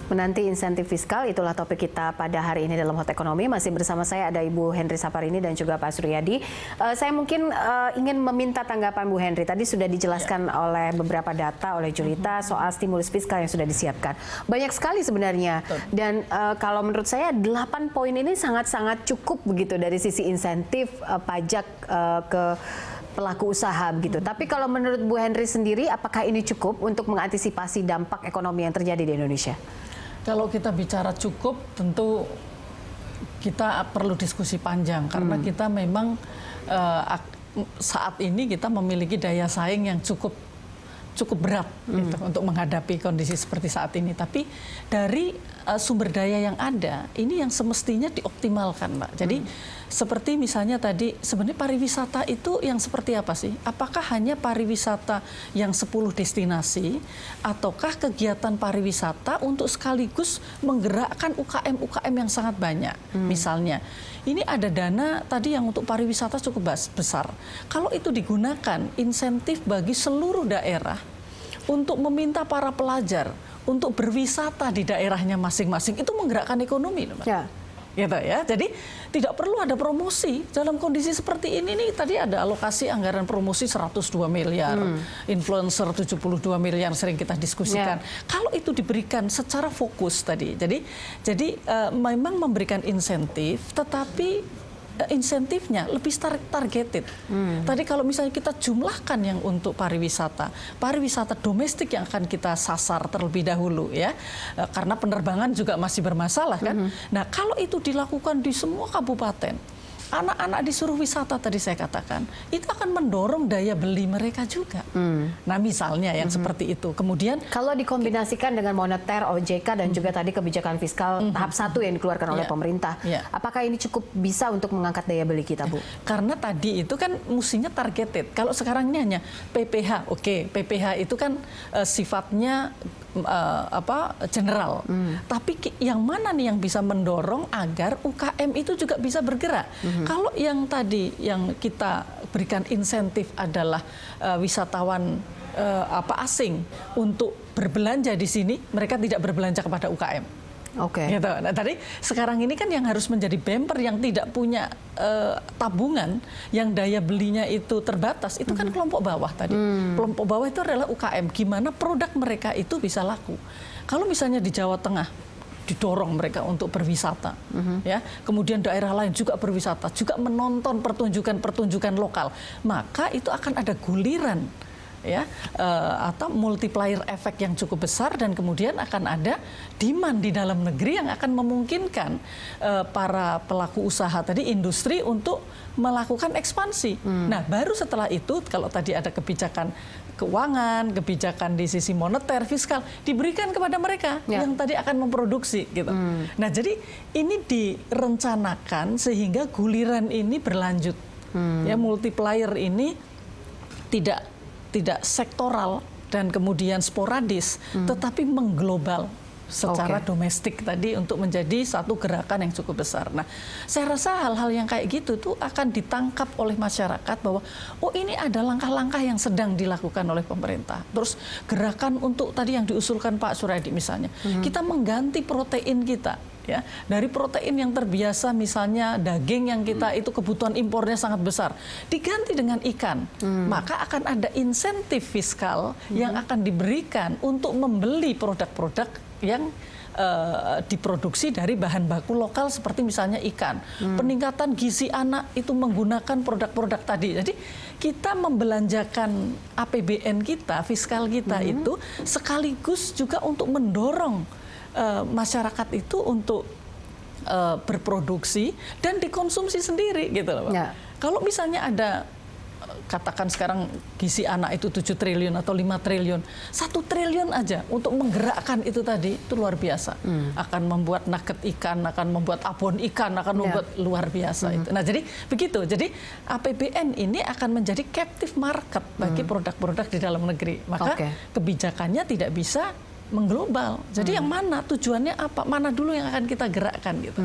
Menanti insentif fiskal, itulah topik kita pada hari ini dalam Hot Ekonomi. Masih bersama saya ada Ibu Henry Saparini dan juga Pak Suryadi. Saya mungkin ingin meminta tanggapan Bu Henry. Tadi sudah dijelaskan oleh beberapa data oleh Julita soal stimulus fiskal yang sudah disiapkan. Banyak sekali sebenarnya. Dan kalau menurut saya 8 poin ini sangat-sangat cukup begitu dari sisi insentif pajak ke pelaku usaha begitu. Tapi kalau menurut Bu Henry sendiri, apakah ini cukup untuk mengantisipasi dampak ekonomi yang terjadi di Indonesia? Kalau kita bicara cukup, tentu kita perlu diskusi panjang karena kita memang saat ini kita memiliki daya saing yang cukup berat gitu, untuk menghadapi kondisi seperti saat ini. Tapi dari sumber daya yang ada, ini yang semestinya dioptimalkan, Mbak. Jadi seperti misalnya tadi, sebenarnya pariwisata itu yang seperti apa sih? Apakah hanya pariwisata yang 10 destinasi, ataukah kegiatan pariwisata untuk sekaligus menggerakkan UKM-UKM yang sangat banyak? Misalnya, ini ada dana tadi yang untuk pariwisata cukup besar. Kalau itu digunakan insentif bagi seluruh daerah untuk meminta para pelajar untuk berwisata di daerahnya masing-masing, itu menggerakkan ekonomi, Mbak. Ya. Gitu ya. Jadi tidak perlu ada promosi dalam kondisi seperti ini nih. Tadi ada alokasi anggaran promosi 102 miliar, influencer 72 miliar sering kita diskusikan. Kalau itu diberikan secara fokus tadi. Jadi memang memberikan insentif, tetapi insentifnya lebih targeted. Tadi kalau misalnya kita jumlahkan yang untuk pariwisata domestik yang akan kita sasar terlebih dahulu ya, karena penerbangan juga masih bermasalah kan. Nah kalau itu dilakukan di semua kabupaten, anak-anak disuruh wisata tadi saya katakan, itu akan mendorong daya beli mereka juga. Nah misalnya yang seperti itu. Kemudian kalau dikombinasikan dengan moneter, OJK dan juga tadi kebijakan fiskal tahap 1 yang dikeluarkan oleh pemerintah, apakah ini cukup bisa untuk mengangkat daya beli kita, Bu? Karena tadi itu kan mestinya targeted. Kalau sekarang ini hanya PPH, PPH itu kan sifatnya general. Tapi yang mana nih yang bisa mendorong agar UKM itu juga bisa bergerak? Kalau yang tadi yang kita berikan insentif adalah wisatawan asing untuk berbelanja di sini, mereka tidak berbelanja kepada UKM. Gitu. Nah, tadi sekarang ini kan yang harus menjadi bumper yang tidak punya tabungan, yang daya belinya itu terbatas, itu kan kelompok bawah tadi. Kelompok bawah itu adalah UKM. Gimana produk mereka itu bisa laku? Kalau misalnya di Jawa Tengah didorong mereka untuk berwisata, ya. Kemudian daerah lain juga berwisata, juga menonton pertunjukan-pertunjukan lokal, maka itu akan ada guliran, ya, atau multiplier efek yang cukup besar, dan kemudian akan ada demand di dalam negeri yang akan memungkinkan para pelaku usaha tadi, industri, untuk melakukan ekspansi. Nah, baru setelah itu kalau tadi ada kebijakan keuangan, kebijakan di sisi moneter, fiskal, diberikan kepada mereka yang tadi akan memproduksi gitu. Nah, jadi ini direncanakan sehingga guliran ini berlanjut. Ya, multiplier ini tidak sektoral dan kemudian sporadis, tetapi mengglobal secara domestik tadi untuk menjadi satu gerakan yang cukup besar. Nah, saya rasa hal-hal yang kayak gitu tuh akan ditangkap oleh masyarakat bahwa oh ini ada langkah-langkah yang sedang dilakukan oleh pemerintah. Terus gerakan untuk tadi yang diusulkan Pak Suryadi misalnya, kita mengganti protein kita. Ya, dari protein yang terbiasa misalnya daging yang kita itu kebutuhan impornya sangat besar, diganti dengan ikan, maka akan ada insentif fiskal yang akan diberikan untuk membeli produk-produk yang diproduksi dari bahan baku lokal seperti misalnya ikan. Peningkatan gizi anak itu menggunakan produk-produk tadi. Jadi kita membelanjakan APBN kita, fiskal kita itu sekaligus juga untuk mendorong masyarakat itu untuk berproduksi dan dikonsumsi sendiri gitu loh, Pak. Kalau misalnya ada, katakan sekarang gizi anak itu 7 triliun atau 5 triliun, 1 triliun aja untuk menggerakkan itu tadi, itu luar biasa. Akan membuat nugget ikan, akan membuat abon ikan, akan membuat luar biasa itu. Nah, jadi begitu. Jadi APBN ini akan menjadi captive market bagi produk-produk di dalam negeri. Maka kebijakannya tidak bisa mengglobal. Jadi yang mana tujuannya apa? Mana dulu yang akan kita gerakkan gitu.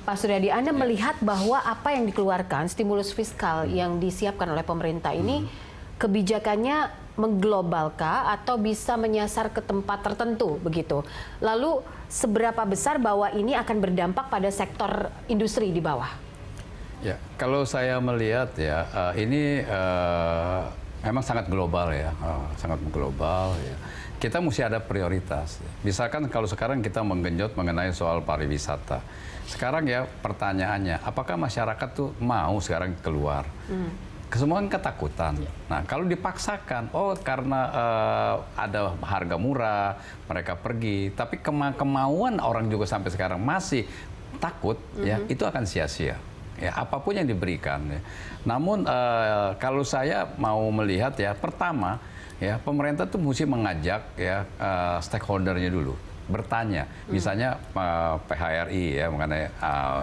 Pak Suryadi, Anda melihat bahwa apa yang dikeluarkan stimulus fiskal yang disiapkan oleh pemerintah ini kebijakannya mengglobalkah atau bisa menyasar ke tempat tertentu begitu? Lalu seberapa besar bahwa ini akan berdampak pada sektor industri di bawah? Ya, kalau saya melihat ya ini memang sangat global ya, sangat global ya. Kita mesti ada prioritas. Misalkan kalau sekarang kita menggenjot mengenai soal pariwisata. Sekarang ya pertanyaannya, apakah masyarakat tuh mau sekarang keluar? Semua ketakutan. Nah, kalau dipaksakan, oh karena ada harga murah, mereka pergi. Tapi kemauan orang juga sampai sekarang masih takut, ya itu akan sia-sia. Ya, apapun yang diberikan. Ya. Namun kalau saya mau melihat ya, pertama ya pemerintah tuh mesti mengajak ya stakeholdernya dulu. Bertanya, misalnya PHRI ya mengenai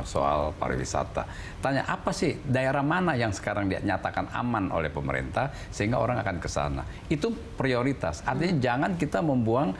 soal pariwisata. Tanya apa sih daerah mana yang sekarang dinyatakan aman oleh pemerintah sehingga orang akan ke sana. Itu prioritas. Artinya jangan kita membuang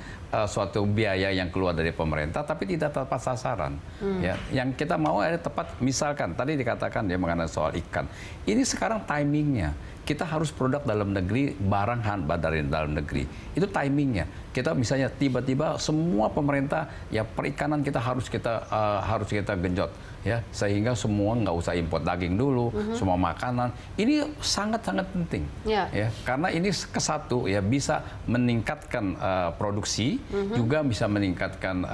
suatu biaya yang keluar dari pemerintah tapi tidak tepat sasaran. Ya, yang kita mau ada tepat. Misalkan tadi dikatakan dia mengenai soal ikan. Ini sekarang timingnya. Kita harus produk dalam negeri, barang dari dalam negeri. Itu timingnya. Kita misalnya tiba-tiba semua pemerintah ya perikanan kita harus kita genjot ya sehingga semua nggak usah impor daging dulu, semua makanan. Ini sangat-sangat penting. Ya, karena ini kesatu ya bisa meningkatkan produksi, juga bisa meningkatkan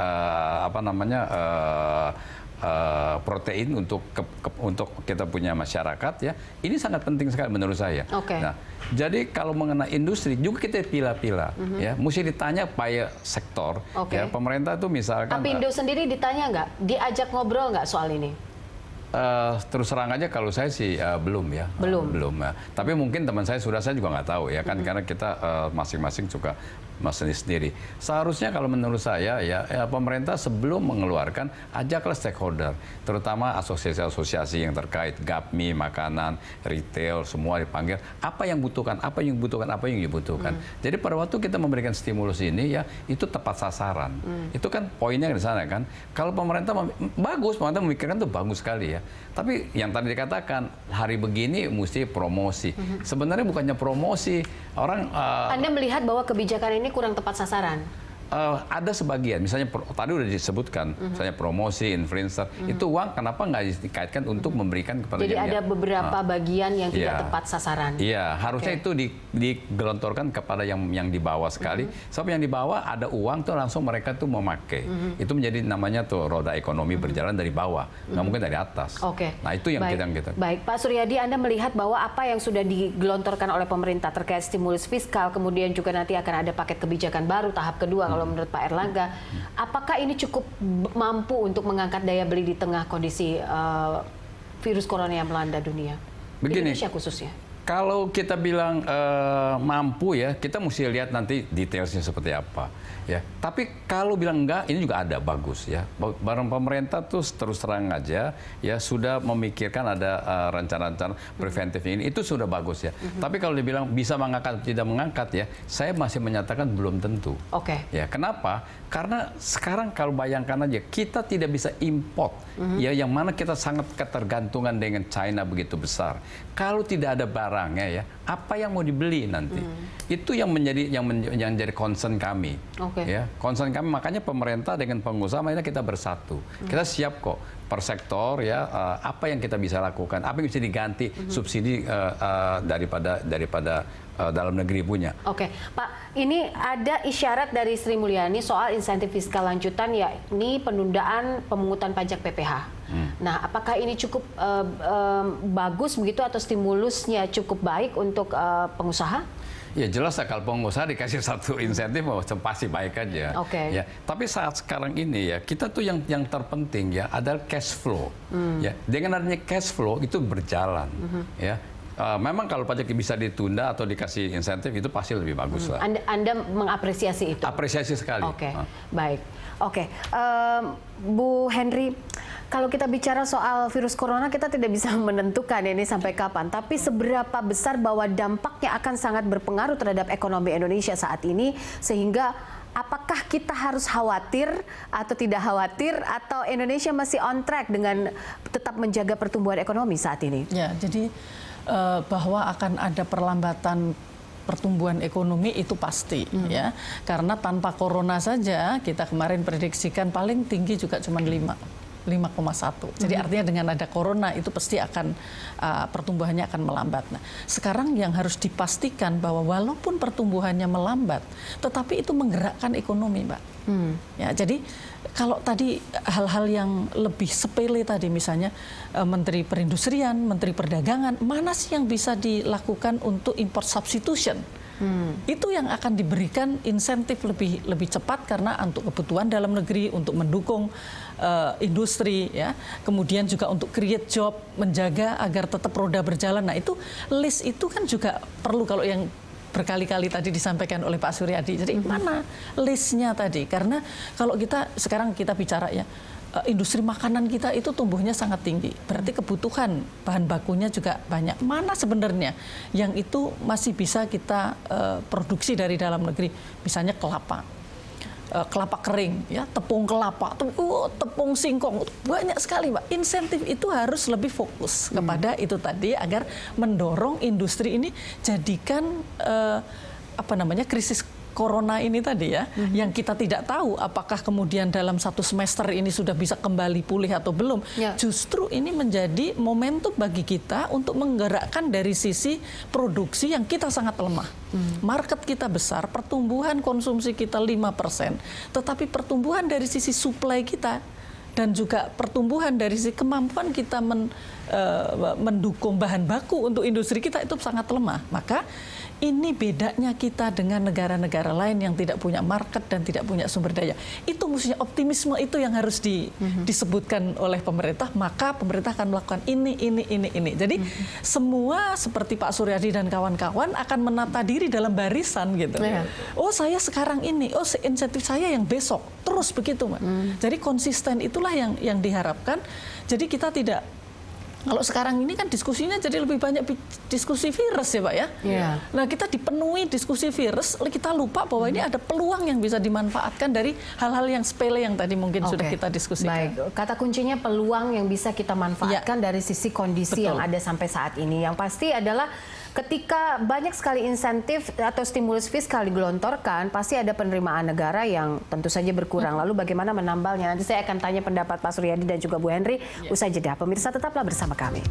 protein untuk kita punya masyarakat ya. Ini sangat penting sekali menurut saya. Nah, jadi kalau mengenai industri juga kita pilah-pilah ya. Mesti ditanya pada sektor ya. Pemerintah tuh misalkan Tapi Indo sendiri ditanya nggak? Diajak ngobrol nggak soal ini? Terus terang aja kalau saya sih belum ya. Belum. Tapi mungkin teman saya juga nggak tahu ya kan karena kita masing-masing suka sendiri. Seharusnya kalau menurut saya ya pemerintah sebelum mengeluarkan ajaklah stakeholder, terutama asosiasi-asosiasi yang terkait GAPMI, makanan, retail, semua dipanggil. Apa yang dibutuhkan. Jadi pada waktu kita memberikan stimulus ini ya itu tepat sasaran. Itu kan poinnya di sana kan. Kalau pemerintah pemerintah memikirkan itu bagus sekali ya. Tapi yang tadi dikatakan hari begini mesti promosi. Sebenarnya bukannya promosi. Anda melihat bahwa kebijakan ini kurang tepat sasaran? Ada sebagian, misalnya tadi udah disebutkan, misalnya promosi, influencer, itu uang kenapa nggak dikaitkan untuk memberikan kepada Jadi ada beberapa bagian yang tidak tepat sasaran. Iya, harusnya itu digelontorkan kepada yang di bawah sekali. Sebab yang di bawah ada uang tuh langsung mereka tuh memakai. Itu menjadi namanya tuh roda ekonomi berjalan dari bawah, nggak mungkin dari atas. Nah itu yang kita. Baik, Pak Suryadi, Anda melihat bahwa apa yang sudah digelontorkan oleh pemerintah terkait stimulus fiskal, kemudian juga nanti akan ada paket kebijakan baru tahap kedua kalau menurut Pak Erlangga, apakah ini cukup mampu untuk mengangkat daya beli di tengah kondisi virus corona yang melanda dunia? Begini, Indonesia khususnya. Kalau kita bilang mampu ya, kita mesti lihat nanti detailsnya seperti apa. Ya, tapi kalau bilang enggak, ini juga ada bagus ya. Barang pemerintah tuh terus terang aja ya sudah memikirkan ada rencana-rencana preventif ini, itu sudah bagus ya. Tapi kalau dibilang bisa mengangkat tidak mengangkat ya, saya masih menyatakan belum tentu. Ya, kenapa? Karena sekarang kalau bayangkan aja kita tidak bisa import ya, yang mana kita sangat ketergantungan dengan China begitu besar. Kalau tidak ada barangnya ya, apa yang mau dibeli nanti? Itu yang menjadi concern kami. Ya, concern kami, makanya pemerintah dengan pengusaha makanya kita bersatu. Kita siap kok per sektor ya, apa yang kita bisa lakukan, apa yang bisa diganti subsidi daripada dalam negeri punya. Pak, ini ada isyarat dari Sri Mulyani soal insentif fiskal lanjutan, yakni penundaan pemungutan pajak PPh. Nah, apakah ini cukup bagus begitu atau stimulusnya cukup baik untuk pengusaha? Ya jelas lah kalau pengusaha dikasih satu insentif pasti baik aja. Ya, tapi saat sekarang ini ya kita tuh yang terpenting ya adalah cash flow. Ya, dengan adanya cash flow itu berjalan. Ya. Memang kalau pajak bisa ditunda atau dikasih insentif itu pasti lebih bagus lah. Anda mengapresiasi itu? Apresiasi sekali. Baik. Bu Henry, kalau kita bicara soal virus corona kita tidak bisa menentukan ini sampai kapan. Tapi seberapa besar bahwa dampaknya akan sangat berpengaruh terhadap ekonomi Indonesia saat ini, sehingga apakah kita harus khawatir atau tidak khawatir, atau Indonesia masih on track dengan tetap menjaga pertumbuhan ekonomi saat ini? Ya, jadi bahwa akan ada perlambatan pertumbuhan ekonomi itu pasti ya. Karena tanpa corona saja kita kemarin prediksikan paling tinggi juga cuma 5,1. Jadi artinya dengan ada corona itu pasti akan pertumbuhannya akan melambat. Nah, sekarang yang harus dipastikan bahwa walaupun pertumbuhannya melambat, tetapi itu menggerakkan ekonomi, Mbak. Ya, jadi kalau tadi hal-hal yang lebih sepele tadi misalnya Menteri Perindustrian, Menteri Perdagangan, mana sih yang bisa dilakukan untuk import substitution? Itu yang akan diberikan insentif lebih cepat karena untuk kebutuhan dalam negeri, untuk mendukung industri, ya, kemudian juga untuk create job, menjaga agar tetap roda berjalan. Nah itu list itu kan juga perlu kalau yang berkali-kali tadi disampaikan oleh Pak Suryadi. Jadi mana listnya tadi? Karena kalau sekarang kita bicara ya, industri makanan kita itu tumbuhnya sangat tinggi. Berarti kebutuhan bahan bakunya juga banyak. Mana sebenarnya yang itu masih bisa kita produksi dari dalam negeri? Misalnya kelapa kering, ya, tepung kelapa, tepung singkong, banyak sekali, Pak. Insentif itu harus lebih fokus kepada itu tadi agar mendorong industri ini jadikan krisis corona ini tadi ya, yang kita tidak tahu apakah kemudian dalam 1 semester ini sudah bisa kembali pulih atau belum. Ya. Justru ini menjadi momentum bagi kita untuk menggerakkan dari sisi produksi yang kita sangat lemah. Market kita besar, pertumbuhan konsumsi kita 5%, tetapi pertumbuhan dari sisi supply kita dan juga pertumbuhan dari sisi kemampuan kita mendukung bahan baku untuk industri kita itu sangat lemah. Maka ini bedanya kita dengan negara-negara lain yang tidak punya market dan tidak punya sumber daya. Itu mestinya optimisme itu yang harus disebutkan oleh pemerintah. Maka pemerintah akan melakukan ini. Jadi semua seperti Pak Suryadi dan kawan-kawan akan menata diri dalam barisan gitu. Oh saya sekarang ini, oh insentif saya yang besok. Terus begitu, Mbak. Jadi konsisten itulah yang diharapkan. Jadi kita tidak. Kalau sekarang ini kan diskusinya jadi lebih banyak diskusi virus ya Pak ya. Nah kita dipenuhi diskusi virus, kita lupa bahwa ini ada peluang yang bisa dimanfaatkan dari hal-hal yang sepele yang tadi mungkin sudah kita diskusikan. Baik, kata kuncinya peluang yang bisa kita manfaatkan dari sisi kondisi yang ada sampai saat ini. Yang pasti adalah ketika banyak sekali insentif atau stimulus fiskal digelontorkan, pasti ada penerimaan negara yang tentu saja berkurang. Lalu bagaimana menambalnya? Nanti saya akan tanya pendapat Pak Suryadi dan juga Bu Henry usai jeda. Pemirsa tetaplah bersama kami.